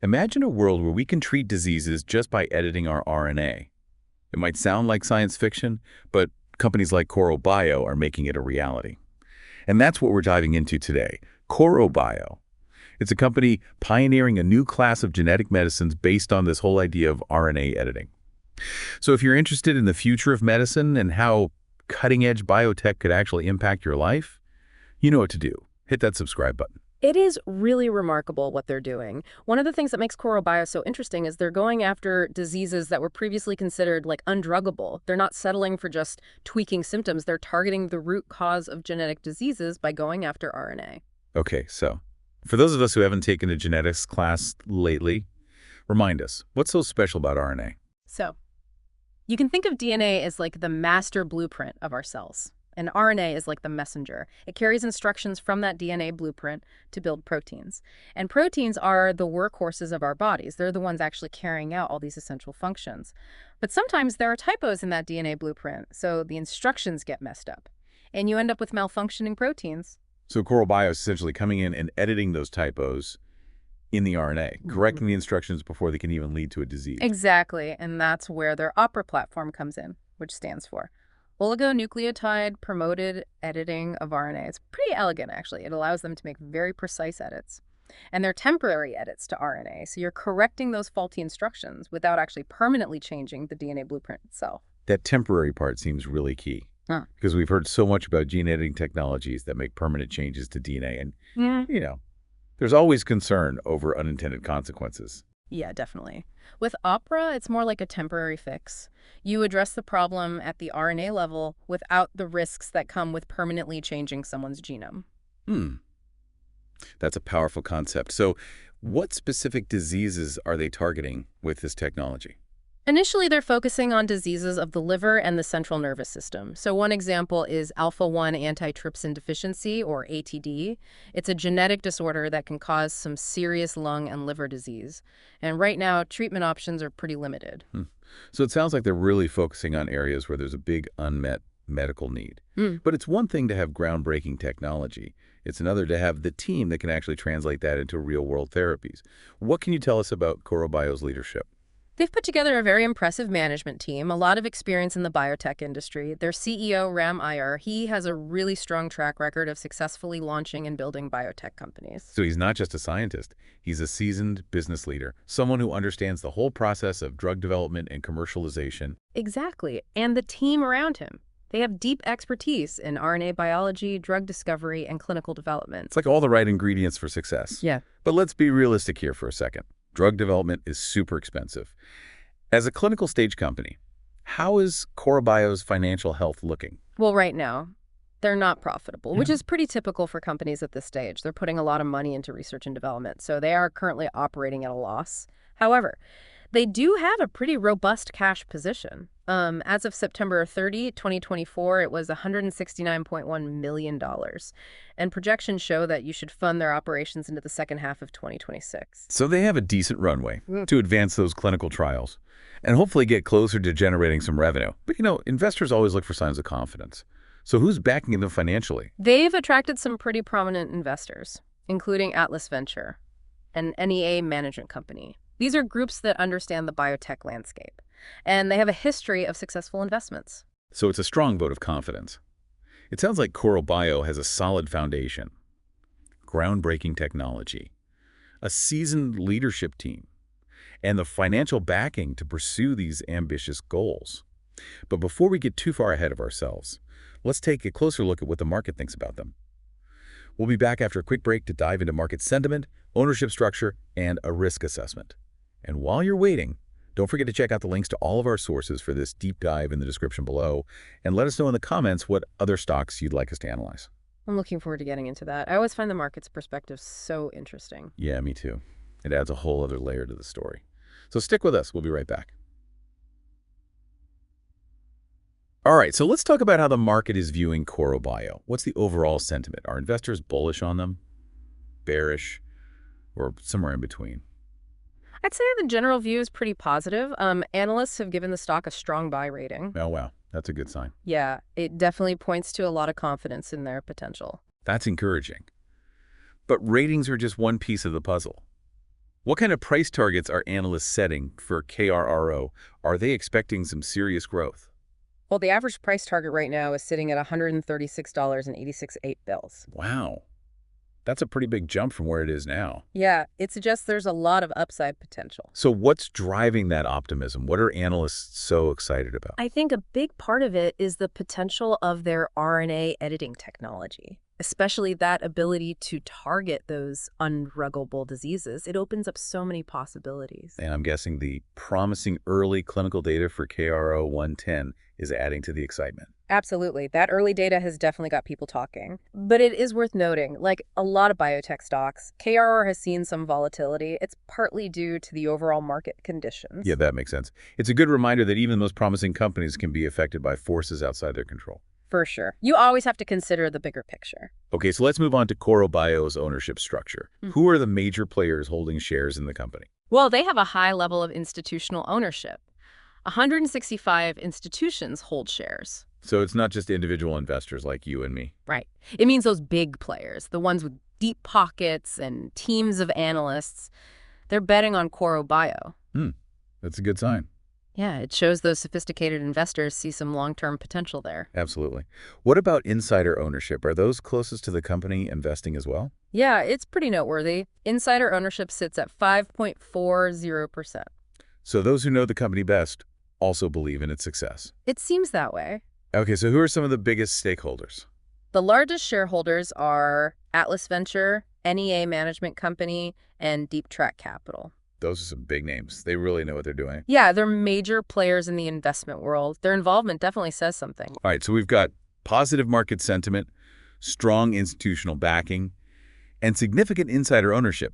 Imagine a world where we can treat diseases just by editing our RNA. It might sound like science fiction, but companies like Korro Bio are making it a reality. And that's what we're diving into today, Korro Bio. It's a company pioneering a new class of genetic medicines based on this whole idea of RNA editing. So if you're interested in the future of medicine and how cutting-edge biotech could actually impact your life, you know what to do. Hit that subscribe button. It is really remarkable what they're doing. One of the things that makes Korro Bio so interesting is they're going after diseases that were previously considered like undruggable. They're not settling for just tweaking symptoms. They're targeting the root cause of genetic diseases by going after RNA. Okay, so for those of us who haven't taken a genetics class lately, remind us, what's so special about RNA? So you can think of DNA as like the master blueprint of our cells. And RNA is like the messenger. It carries instructions from that DNA blueprint to build proteins. And proteins are the workhorses of our bodies. They're the ones actually carrying out all these essential functions. But sometimes there are typos in that DNA blueprint, so the instructions get messed up. And you end up with malfunctioning proteins. So Korro Bio is essentially coming in and editing those typos in the RNA, correcting the instructions before they can even lead to a disease. Exactly, and that's where their OPERA platform comes in, which stands for oligonucleotide promoted editing of RNA. It's pretty elegant, actually. It allows them to make very precise edits. And they're temporary edits to RNA, so you're correcting those faulty instructions without actually permanently changing the DNA blueprint itself. That temporary part seems really key, because we've heard so much about gene editing technologies that make permanent changes to DNA. And, you know, there's always concern over unintended consequences. Yeah, definitely. With OPERA, it's more like a temporary fix. You address the problem at the RNA level without the risks that come with permanently changing someone's genome. That's a powerful concept. So what specific diseases are they targeting with this technology? Initially, they're focusing on diseases of the liver and the central nervous system. So one example is alpha-1 antitrypsin deficiency, or ATD. It's a genetic disorder that can cause some serious lung and liver disease. And right now, treatment options are pretty limited. So it sounds like they're really focusing on areas where there's a big unmet medical need. But it's one thing to have groundbreaking technology. It's another to have the team that can actually translate that into real-world therapies. What can you tell us about Korro Bio's leadership? They've put together a very impressive management team, a lot of experience in the biotech industry. Their CEO, Ram Iyer, he has a really strong track record of successfully launching and building biotech companies. So he's not just a scientist, he's a seasoned business leader, someone who understands the whole process of drug development and commercialization. Exactly, and the team around him. They have deep expertise in RNA biology, drug discovery, and clinical development. It's like all the right ingredients for success. Yeah. But let's be realistic here for a second. Drug development is super expensive. As a clinical stage company, how is Korro Bio's financial health looking? Well, right now, they're not profitable, which is pretty typical for companies at this stage. They're putting a lot of money into research and development, so they are currently operating at a loss. However, they do have a pretty robust cash position. As of September 30, 2024, it was $169.1 million. And projections show that you should fund their operations into the second half of 2026. So they have a decent runway to advance those clinical trials and hopefully get closer to generating some revenue. But, you know, investors always look for signs of confidence. So who's backing them financially? They've attracted some pretty prominent investors, including Atlas Venture, an NEA management company. These are groups that understand the biotech landscape, and they have a history of successful investments. So it's a strong vote of confidence. It sounds like Korro Bio has a solid foundation, groundbreaking technology, a seasoned leadership team, and the financial backing to pursue these ambitious goals. But before we get too far ahead of ourselves, let's take a closer look at what the market thinks about them. We'll be back after a quick break to dive into market sentiment, ownership structure, and a risk assessment. And while you're waiting, don't forget to check out the links to all of our sources for this deep dive in the description below, and let us know in the comments what other stocks you'd like us to analyze. I'm looking forward to getting into that. I always find the market's perspective so interesting. Yeah, me too. It adds a whole other layer to the story. So stick with us. We'll be right back. All right, so let's talk about how the market is viewing Korro Bio. What's the overall sentiment? Are investors bullish on them, bearish, or somewhere in between? I'd say the general view is pretty positive. Analysts have given the stock a strong buy rating. Oh, wow. That's a good sign. Yeah, it definitely points to a lot of confidence in their potential. That's encouraging. But ratings are just one piece of the puzzle. What kind of price targets are analysts setting for KRRO? Are they expecting some serious growth? Well, the average price target right now is sitting at $136.86. Wow, that's a pretty big jump from where it is now. Yeah, it suggests there's a lot of upside potential. So what's driving that optimism? What are analysts so excited about? I think a big part of it is the potential of their RNA editing technology, especially that ability to target those undruggable diseases. It opens up so many possibilities. And I'm guessing the promising early clinical data for KRO 110 is adding to the excitement. Absolutely. That early data has definitely got people talking. But it is worth noting, like a lot of biotech stocks, KRR has seen some volatility. It's partly due to the overall market conditions. Yeah, that makes sense. It's a good reminder that even the most promising companies can be affected by forces outside their control. For sure. You always have to consider the bigger picture. Okay, so let's move on to Korro Bio's ownership structure. Who are the major players holding shares in the company? Well, they have a high level of institutional ownership. 165 institutions hold shares. So it's not just individual investors like you and me. Right. It means those big players, the ones with deep pockets and teams of analysts, they're betting on Korro Bio. That's a good sign. Yeah, it shows those sophisticated investors see some long-term potential there. Absolutely. What about insider ownership? Are those closest to the company investing as well? Yeah, it's pretty noteworthy. Insider ownership sits at 5.40%. So those who know the company best also believe in its success. It seems that way. Okay, so who are some of the biggest stakeholders? The largest shareholders are Atlas Venture, NEA Management Company, and Deep Track Capital. Those are some big names. They really know what they're doing. Yeah, they're major players in the investment world. Their involvement definitely says something. All right, so we've got positive market sentiment, strong institutional backing, and significant insider ownership.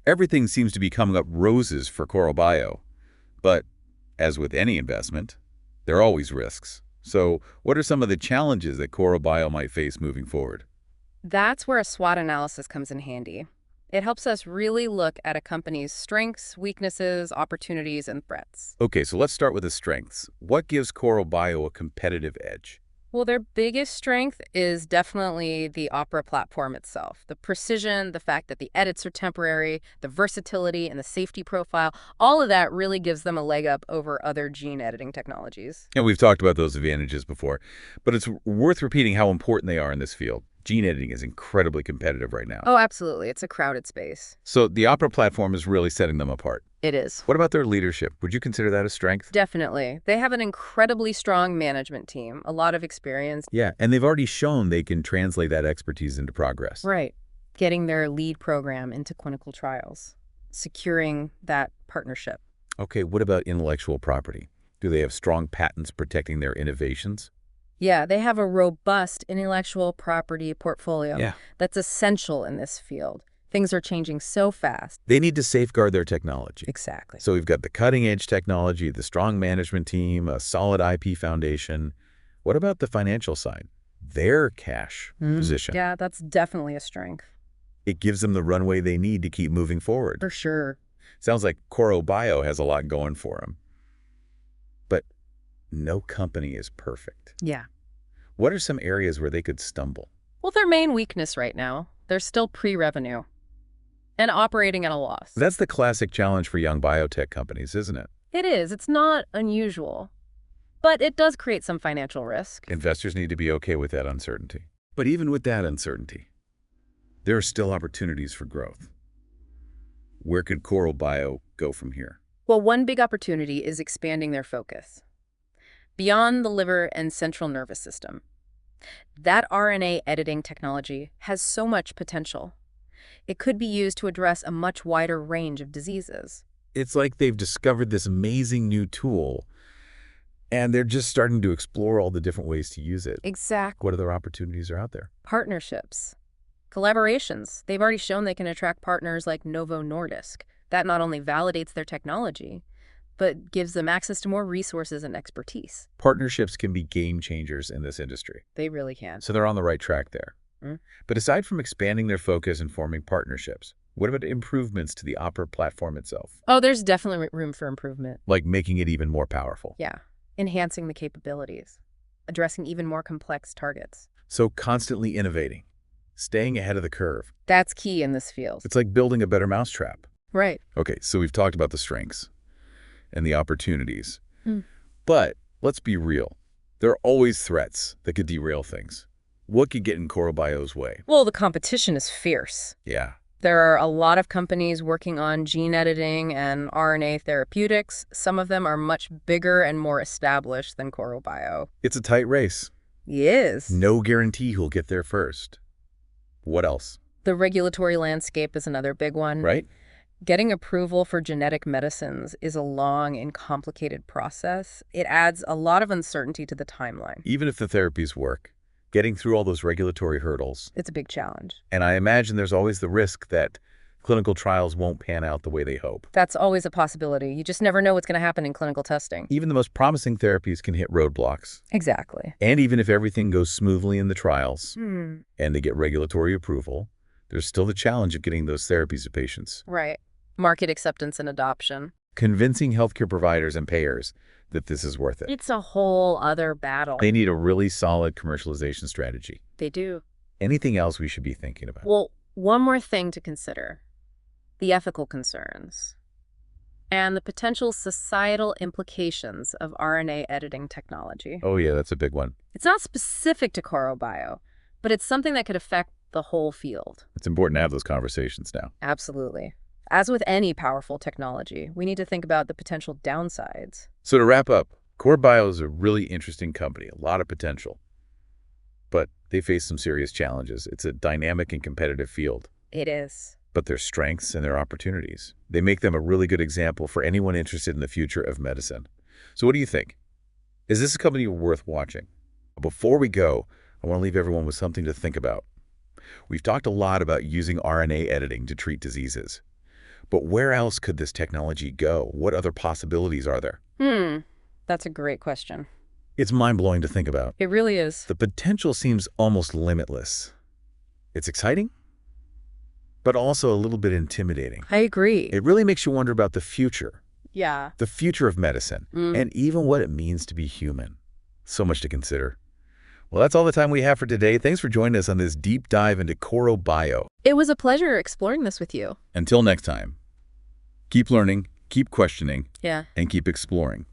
Everything seems to be coming up roses for Korro Bio. But as with any investment, there are always risks. So what are some of the challenges that Korro Bio might face moving forward? That's where a SWOT analysis comes in handy. It helps us really look at a company's strengths, weaknesses, opportunities, and threats. Okay, so let's start with the strengths. What gives Korro Bio a competitive edge? Well, their biggest strength is definitely the Opera platform itself. The precision, the fact that the edits are temporary, the versatility, and the safety profile, all of that really gives them a leg up over other gene editing technologies. And we've talked about those advantages before, but it's worth repeating how important they are in this field. Gene editing is incredibly competitive right now. Oh, absolutely. It's a crowded space. So the Opera platform is really setting them apart. It is. What about their leadership? Would you consider that a strength? Definitely. They have an incredibly strong management team, a lot of experience. Yeah, and they've already shown they can translate that expertise into progress. Right. Getting their lead program into clinical trials, securing that partnership. Okay, what about intellectual property? Do they have strong patents protecting their innovations? Yeah, they have a robust intellectual property portfolio Yeah. that's essential in this field. Things are changing so fast. They need to safeguard their technology. Exactly. So we've got the cutting-edge technology, the strong management team, a solid IP foundation. What about the financial side? Their cash position. Yeah, that's definitely a strength. It gives them the runway they need to keep moving forward. For sure. Sounds like Korro Bio has a lot going for them. But no company is perfect. Yeah. What are some areas where they could stumble? Well, their main weakness right now, they're still pre-revenue and operating at a loss. That's the classic challenge for young biotech companies, isn't it? It is. It's not unusual. But it does create some financial risk. Investors need to be okay with that uncertainty. But even with that uncertainty, there are still opportunities for growth. Where could Korro Bio go from here? Well, one big opportunity is expanding their focus beyond the liver and central nervous system. That RNA editing technology has so much potential. It could be used to address a much wider range of diseases. It's like they've discovered this amazing new tool, and they're just starting to explore all the different ways to use it. Exactly. What other opportunities are out there? Partnerships. Collaborations. They've already shown they can attract partners like Novo Nordisk. That not only validates their technology, but gives them access to more resources and expertise. Partnerships can be game changers in this industry. They really can. So they're on the right track there. But aside from expanding their focus and forming partnerships, what about improvements to the Opera platform itself? Oh, there's definitely room for improvement. Like making it even more powerful. Yeah. Enhancing the capabilities. Addressing even more complex targets. So constantly innovating, staying ahead of the curve. That's key in this field. It's like building a better mousetrap. Right. Okay, so we've talked about the strengths and the opportunities. Mm. But let's be real. There are always threats that could derail things. What could get in Korro Bio's way? Well, the competition is fierce. Yeah. There are a lot of companies working on gene editing and RNA therapeutics. Some of them are much bigger and more established than Korro Bio. It's a tight race. Yes. No guarantee who'll get there first. What else? The regulatory landscape is another big one. Right? Getting approval for genetic medicines is a long and complicated process. It adds a lot of uncertainty to the timeline. Even if the therapies work, getting through all those regulatory hurdles. It's a big challenge. And I imagine there's always the risk that clinical trials won't pan out the way they hope. That's always a possibility. You just never know what's going to happen in clinical testing. Even the most promising therapies can hit roadblocks. Exactly. And even if everything goes smoothly in the trials and they get regulatory approval, there's still the challenge of getting those therapies to patients. Right. Market acceptance and adoption. Convincing healthcare providers and payers that this is worth it. It's a whole other battle. They need a really solid commercialization strategy. They do. Anything else we should be thinking about? Well, one more thing to consider. The ethical concerns and the potential societal implications of RNA editing technology. Oh yeah, that's a big one. It's not specific to Korro Bio, but it's something that could affect the whole field. It's important to have those conversations now. Absolutely. As with any powerful technology, we need to think about the potential downsides. So to wrap up, Korro Bio is a really interesting company, a lot of potential. But they face some serious challenges. It's a dynamic and competitive field. It is. But their strengths and their opportunities, they make them a really good example for anyone interested in the future of medicine. So what do you think? Is this a company worth watching? Before we go, I want to leave everyone with something to think about. We've talked a lot about using RNA editing to treat diseases. But where else could this technology go? What other possibilities are there? That's a great question. It's mind-blowing to think about. It really is. The potential seems almost limitless. It's exciting, but also a little bit intimidating. I agree. It really makes you wonder about the future of medicine, and even what it means to be human. So much to consider. Well, that's all the time we have for today. Thanks for joining us on this deep dive into Korro Bio. It was a pleasure exploring this with you. Until next time, keep learning, keep questioning, Yeah. and keep exploring.